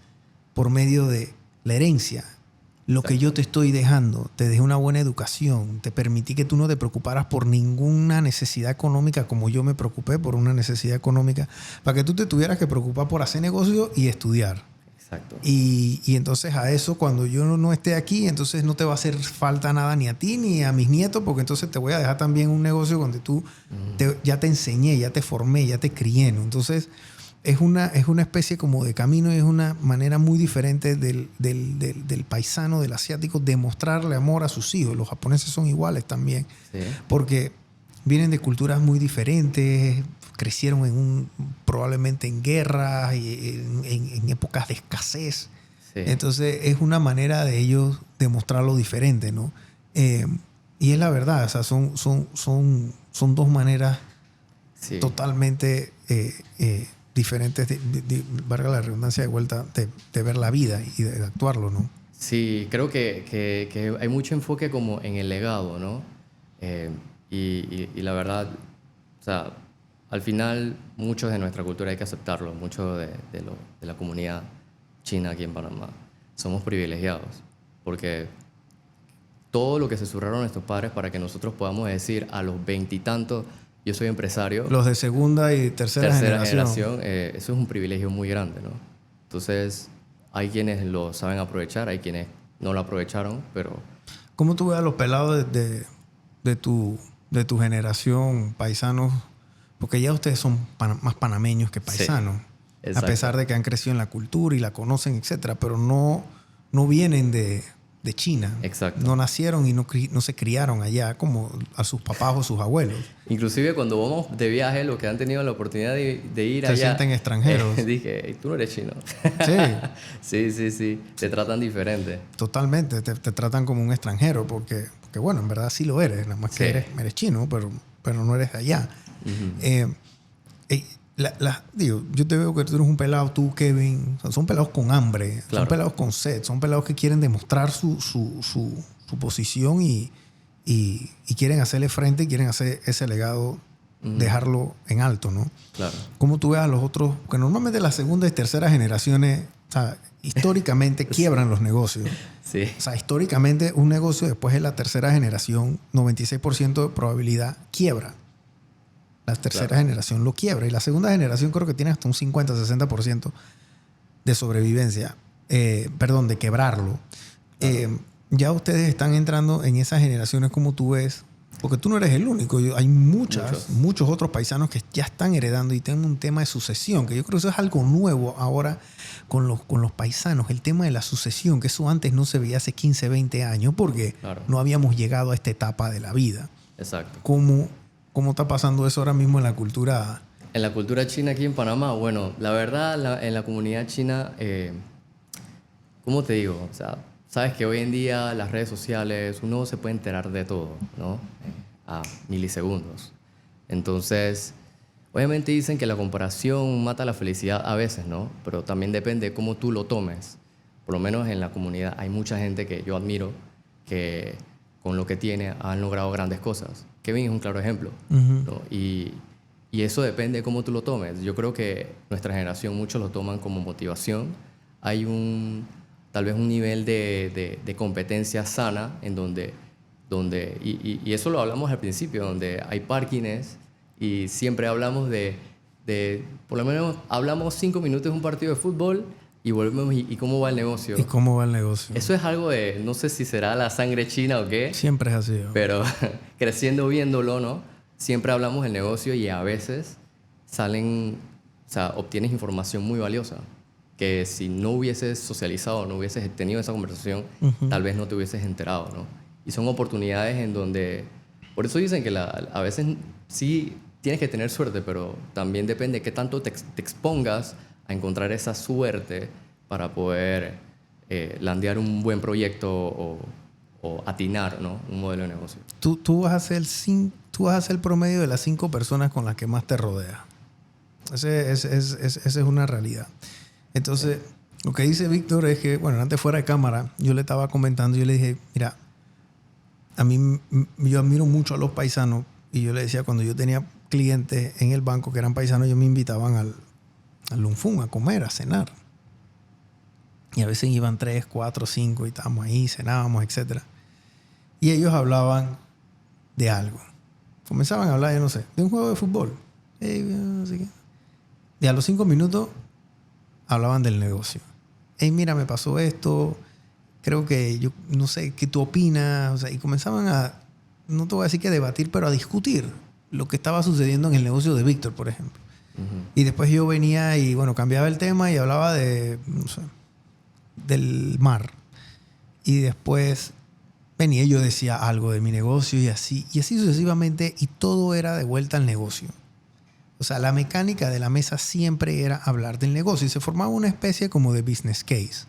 por medio de la herencia. Lo que yo te estoy dejando, te dejé una buena educación, te permití que tú no te preocuparas por ninguna necesidad económica como yo me preocupé por una necesidad económica, para que tú te tuvieras que preocupar por hacer negocio y estudiar. Exacto. Y entonces a eso, cuando yo no esté aquí, entonces no te va a hacer falta nada ni a ti ni a mis nietos, porque entonces te voy a dejar también un negocio donde tú ya te enseñé, ya te formé, ya te crié, ¿no? Entonces es una especie como de camino y es una manera muy diferente del paisano, del asiático, de mostrarle amor a sus hijos. Los japoneses son iguales también, Sí. porque vienen de culturas muy diferentes, crecieron probablemente en guerras, y en épocas de escasez. Sí. Entonces es una manera de ellos demostrarlo diferente, ¿no? Y es la verdad, o sea, son dos maneras Sí. totalmente diferentes, valga la redundancia de vuelta, de ver la vida y de actuarlo, ¿no? Sí, creo que hay mucho enfoque como en el legado, ¿no? Y la verdad, o sea, al final muchos de nuestra cultura hay que aceptarlo, mucho de la comunidad china aquí en Panamá. Somos privilegiados, porque todo lo que se susurraron nuestros padres para que nosotros podamos decir a los veintitantos, yo soy empresario. Los de segunda y tercera generación. Eso es un privilegio muy grande, ¿no? Entonces, hay quienes lo saben aprovechar, hay quienes no lo aprovecharon, pero... ¿Cómo tú ves a los pelados de tu generación, paisanos? Porque ya ustedes son más panameños que paisanos. Sí, a pesar de que han crecido en la cultura y la conocen, etcétera, pero no vienen de China. Exacto. No nacieron y no se criaron allá como a sus papás o sus abuelos. Inclusive cuando vamos de viaje, los que han tenido la oportunidad de ir se allá... Se sienten extranjeros. Dije, tú no eres chino. Sí. Sí. Te tratan diferente. Totalmente. Te tratan como un extranjero porque, bueno, en verdad sí lo eres. Nada más que eres chino, pero no eres de allá. Uh-huh. Digo, yo te veo que tú eres un pelado, tú, Kevin. Son pelados con hambre, claro. Son pelados con sed, son pelados que quieren demostrar su posición y quieren hacerle frente y quieren hacer ese legado, dejarlo en alto, ¿no? Claro. Como tú ves a los otros, que normalmente las segundas y terceras generaciones, o sea, históricamente quiebran los negocios. Sí. O sea, históricamente un negocio después de la tercera generación, 96% de probabilidad quiebra. La tercera generación lo quiebra. Y la segunda generación creo que tiene hasta un 50-60% de sobrevivencia. De quebrarlo. Claro. Ya ustedes están entrando en esas generaciones como tú ves. Porque tú no eres el único. Hay muchos otros paisanos que ya están heredando y tienen un tema de sucesión. Que yo creo que eso es algo nuevo ahora con los paisanos. El tema de la sucesión. Que eso antes no se veía hace 15, 20 años. Porque no habíamos llegado a esta etapa de la vida. Exacto. ¿Cómo está pasando eso ahora mismo en la cultura? En la cultura china aquí en Panamá, bueno, la verdad, en la comunidad china, ¿cómo te digo? O sea, sabes que hoy en día las redes sociales, uno se puede enterar de todo, ¿no? A milisegundos. Entonces, obviamente dicen que la comparación mata la felicidad a veces, ¿no? Pero también depende de cómo tú lo tomes. Por lo menos en la comunidad hay mucha gente que yo admiro que con lo que tiene han logrado grandes cosas. Kevin es un claro ejemplo, ¿no? Y eso depende de cómo tú lo tomes. Yo creo que nuestra generación muchos lo toman como motivación. Hay tal vez un nivel de competencia sana en donde donde, y eso lo hablamos al principio, donde hay parkings y siempre hablamos por lo menos hablamos 5 minutos de un partido de fútbol y volvemos y cómo va el negocio. ¿Y cómo va el negocio? Eso es algo de, no sé si será la sangre china o qué. Siempre es así. Pero creciendo viéndolo, ¿no? Siempre hablamos del negocio y a veces obtienes información muy valiosa que si no hubieses socializado, no hubieses tenido esa conversación, tal vez no te hubieses enterado, ¿no? Y son oportunidades en donde, por eso dicen que a veces sí tienes que tener suerte, pero también depende de qué tanto te expongas a encontrar esa suerte para poder landear un buen proyecto o atinar, ¿no? Un modelo de negocio. Tú vas a ser el promedio de las 5 personas con las que más te rodeas. Esa es una realidad. Entonces, lo que dice Víctor es que, bueno, antes fuera de cámara, yo le estaba comentando, yo le dije, mira, yo admiro mucho a los paisanos y yo le decía, cuando yo tenía clientes en el banco que eran paisanos, ellos me invitaban al lunfún a comer, a cenar. Y a veces iban 3, 4, 5 y estábamos ahí, cenábamos, etc. Y ellos hablaban de algo. Comenzaban a hablar, yo no sé, de un juego de fútbol. No sé qué. Y a los 5 minutos hablaban del negocio. Mira, me pasó esto. Creo que yo no sé qué tú opinas. O sea, y comenzaban a, no te voy a decir que debatir, pero a discutir lo que estaba sucediendo en el negocio de Víctor, por ejemplo. Y después yo venía y, bueno, cambiaba el tema y hablaba de, no sé, del mar. Y después venía y yo decía algo de mi negocio y así sucesivamente, y todo era de vuelta al negocio. O sea, la mecánica de la mesa siempre era hablar del negocio y se formaba una especie como de business case.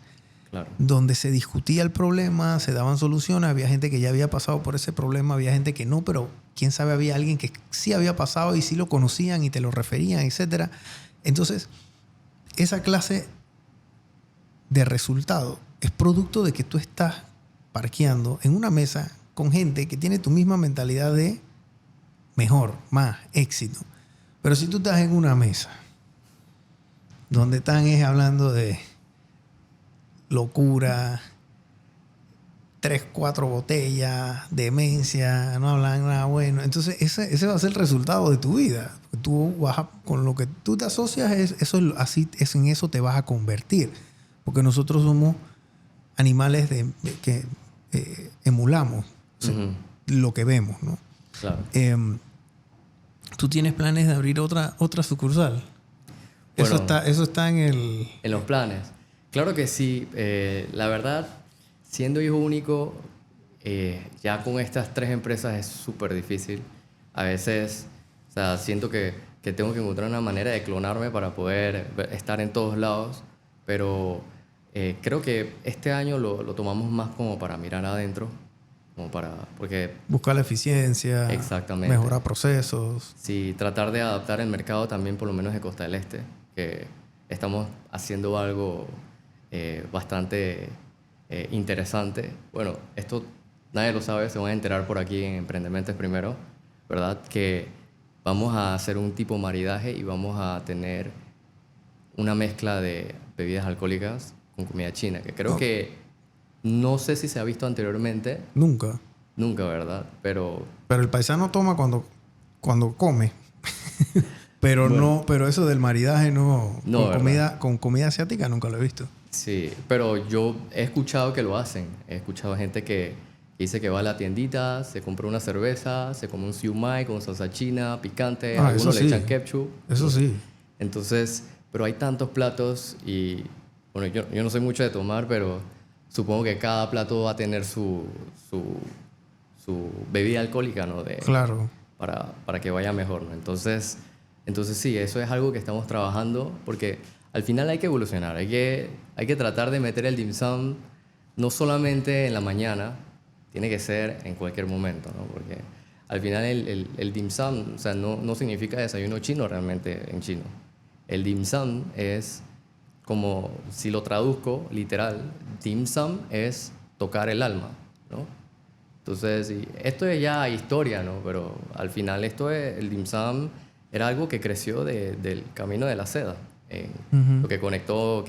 Claro. Donde se discutía el problema, se daban soluciones, había gente que ya había pasado por ese problema, había gente que no, pero quién sabe, había alguien que sí había pasado y sí lo conocían y te lo referían, etc. Entonces, esa clase de resultado es producto de que tú estás parqueando en una mesa con gente que tiene tu misma mentalidad de mejor, más, éxito. Pero si tú estás en una mesa donde están hablando de locura, 3, 4 botellas, demencia, no hablan nada bueno, entonces ese va a ser el resultado de tu vida. Tú con lo que tú te asocias, en eso te vas a convertir. Porque nosotros somos animales que emulamos, o sea, lo que vemos, ¿no? Claro. ¿Tú tienes planes de abrir otra sucursal? Bueno, eso está en los planes. Claro que sí. La verdad, siendo hijo único, ya con estas 3 empresas es súper difícil. A veces, o sea, siento que tengo que encontrar una manera de clonarme para poder estar en todos lados. Pero creo que este año lo tomamos más como para mirar adentro. Porque buscar la eficiencia, exactamente, mejorar procesos. Sí, tratar de adaptar el mercado también, por lo menos de Costa del Este, que estamos haciendo algo bastante interesante. Bueno, esto nadie lo sabe, se van a enterar por aquí en Emprendementes primero, ¿verdad? Que vamos a hacer un tipo maridaje y vamos a tener una mezcla de bebidas alcohólicas con comida china, que creo que no sé si se ha visto anteriormente. Nunca, ¿verdad? Pero el paisano toma cuando come. Pero bueno, pero eso del maridaje no con comida asiática nunca lo he visto. Sí, pero yo he escuchado que lo hacen. He escuchado gente que dice que va a la tiendita, se compra una cerveza, se come un siumai con salsa china, picante, algunos le echan ketchup. Eso sí. Entonces, pero hay tantos platos y, bueno, yo no soy mucho de tomar, pero supongo que cada plato va a tener su bebida alcohólica, ¿no? Claro. Para que vaya mejor, ¿no? Entonces sí, eso es algo que estamos trabajando porque al final hay que evolucionar. Hay que tratar de meter el dim sum no solamente en la mañana, tiene que ser en cualquier momento, ¿no? Porque al final el dim sum, o sea, no significa desayuno chino realmente en chino. El dim sum es como, si lo traduzco literal, dim sum es tocar el alma, ¿no? Entonces, esto es ya historia, ¿no? Pero al final el dim sum era algo que creció del camino de la seda, lo que conectó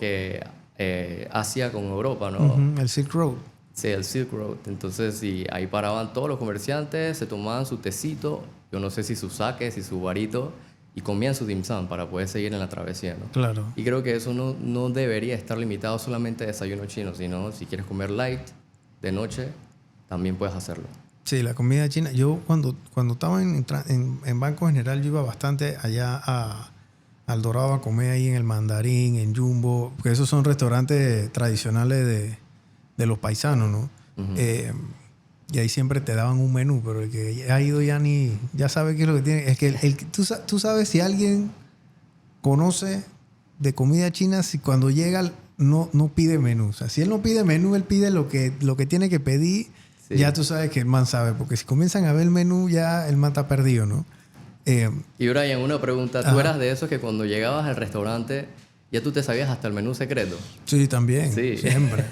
Asia con Europa, ¿no? El Silk Road. Sí, el Silk Road. Entonces, sí, ahí paraban todos los comerciantes, se tomaban su tecito, yo no sé si su sake, si su varito, y comían su dim sum para poder seguir en la travesía, ¿no? Claro. Y creo que eso no debería estar limitado solamente a desayuno chino, sino si quieres comer light de noche, también puedes hacerlo. Sí, la comida china. Yo cuando estaba en Banco General, yo iba bastante allá al Dorado a comer ahí en el Mandarín, en Jumbo, porque esos son restaurantes tradicionales de los paisanos, ¿no? Ujú. Y ahí siempre te daban un menú, pero el que ha ido ya sabe qué es lo que tiene. Es que tú sabes si alguien conoce de comida china, si cuando llega no pide menú. O sea, si él no pide menú, él pide lo que tiene que pedir. Sí. Ya tú sabes que el man sabe, porque si comienzan a ver el menú, ya el man está perdido, ¿no? Y Brian, una pregunta. ¿Tú Ajá. eras de esos que cuando llegabas al restaurante ya tú te sabías hasta el menú secreto? Sí, también, Sí. siempre.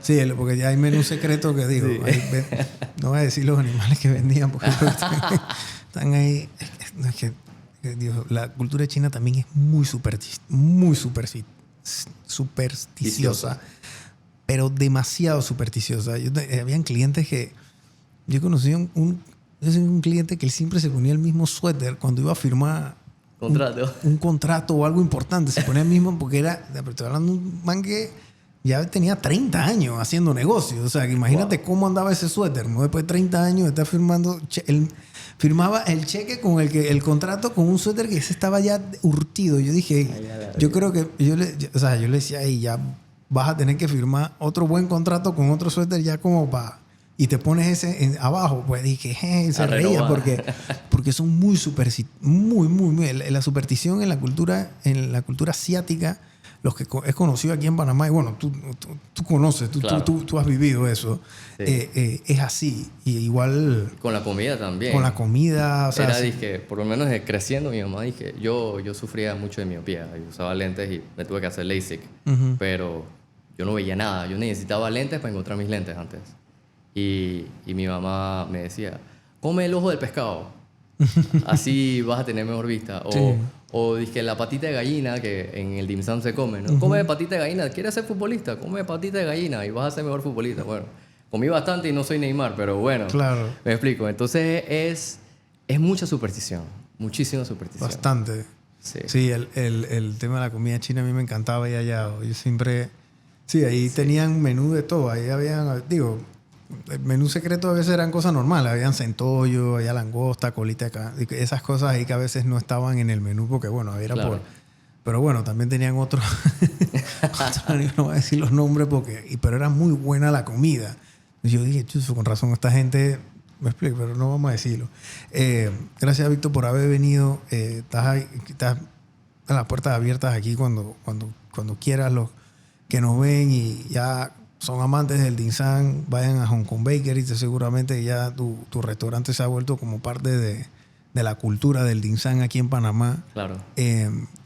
Sí, porque ya hay menú secreto que digo. Sí. No voy a decir los animales que vendían, porque están ahí. Es que, Dios, la cultura china también es muy supersticiosa, pero demasiado supersticiosa. Habían clientes que... Yo conocí un cliente que él siempre se ponía el mismo suéter cuando iba a firmar Contrato. un contrato o algo importante. Se ponía el mismo porque pero estoy hablando de un man que ya tenía 30 años haciendo negocios. O sea, que imagínate cómo andaba ese suéter, ¿no? Después de 30 años está firmando... Él firmaba el cheque con el contrato con un suéter que se estaba ya urtido. Yo dije, yo creo que... Yo le decía, "Ey, ya vas a tener que firmar otro buen contrato con otro suéter ya como para... Y te pones ese abajo". Pues dije, se reía porque son muy la superstición en la cultura asiática, los que es conocido aquí en Panamá, y bueno, tú conoces, Claro. tú has vivido eso. Sí. Es así. Y igual Con la comida también. con la comida, o sea, Era, sí. dije, por lo menos creciendo, mi mamá dije, yo sufría mucho de miopía. Yo usaba lentes y me tuve que hacer LASIK. Ujú. Pero yo no veía nada. Yo necesitaba lentes para encontrar mis lentes antes. Y mi mamá me decía, come el ojo del pescado. Así vas a tener mejor vista. O, Sí. o dije, la patita de gallina, que en el dim sum se come, ¿no? Come patita de gallina. ¿Quieres ser futbolista? Come patita de gallina y vas a ser mejor futbolista. Bueno, comí bastante y no soy Neymar, pero bueno. Claro. Me explico. Entonces es mucha superstición. Muchísima superstición. Bastante. Sí. Sí, el tema de la comida china a mí me encantaba ir allá. Yo siempre... Sí, ahí tenían menú de todo. Ahí habían... Digo, el menú secreto a veces eran cosas normales. Habían centollo, había langosta, colita de carne. Esas cosas ahí que a veces no estaban en el menú porque, bueno, era Claro. Pero bueno, también tenían otro... no voy a decir los nombres pero era muy buena la comida. Y yo dije, chuzo, con razón, esta gente... Me explico, pero no vamos a decirlo. Gracias, Víctor, por haber venido. Estás en las puertas abiertas aquí cuando quieras. Los que nos ven y ya son amantes del dim sum, vayan a Hong Kong Bakery. Seguramente ya tu restaurante se ha vuelto como parte de la cultura del dim sum aquí en Panamá. Claro.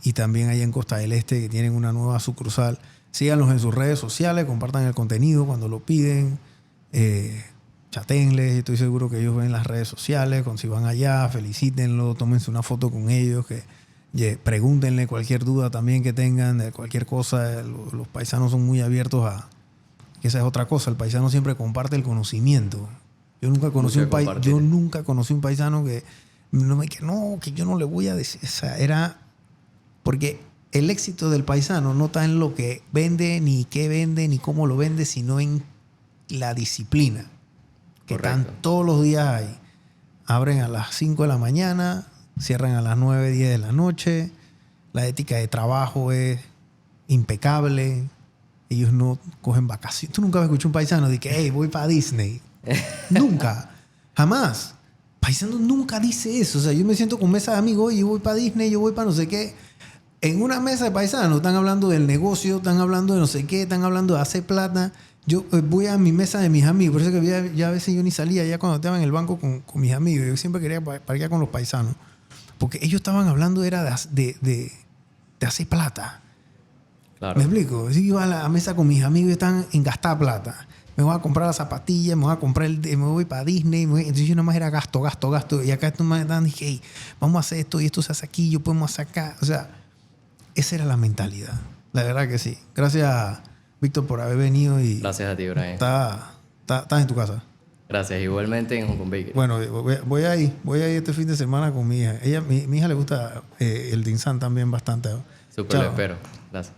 Y también allá en Costa del Este, que tienen una nueva sucursal. Síganlos en sus redes sociales, compartan el contenido cuando lo piden. Chaténles, estoy seguro que ellos ven las redes sociales. Cuando si van allá, felicítenlo, tómense una foto con ellos, pregúntenle cualquier duda también que tengan, de cualquier cosa. Los paisanos son muy abiertos que esa es otra cosa, el paisano siempre comparte el conocimiento. Yo nunca conocí un paisano que yo no le voy a decir. O sea, era porque el éxito del paisano no está en lo que vende, ni qué vende, ni cómo lo vende, sino en la disciplina. Que Correcto. están todos los días ahí. Abren a las 5 de la mañana, cierran a las 9, 10 de la noche. La ética de trabajo es impecable. Ellos no cogen vacaciones. Tú nunca has escuchado un paisano de que, hey, voy para Disney. Nunca. Jamás. Paisano nunca dice eso. O sea, yo me siento con mesa de amigos, oye, yo voy para Disney, yo voy para no sé qué. En una mesa de paisanos están hablando del negocio, están hablando de no sé qué, están hablando de hacer plata. Yo voy a mi mesa de mis amigos. Por eso que ya a veces yo ni salía ya cuando estaba en el banco con mis amigos. Yo siempre quería parquear con los paisanos. Porque ellos estaban hablando era de hacer plata. Claro. ¿Me explico? Si iba a la mesa con mis amigos y están en gastar plata. Me voy a comprar las zapatillas, me voy a comprar me voy para Disney. Entonces yo nada más era gasto. Y acá estos más están dije, hey, vamos a hacer esto y esto se hace aquí, yo podemos sacar. O sea, esa era la mentalidad. La verdad que sí. Gracias, Víctor, por haber venido. Y Gracias a ti, Brian. está Estás en tu casa. Gracias, igualmente en Hong Kong Bakery. Bueno, voy a ir este fin de semana con mi hija. Mi hija le gusta el dim sum también bastante. Súper, lo Chao. espero. Gracias.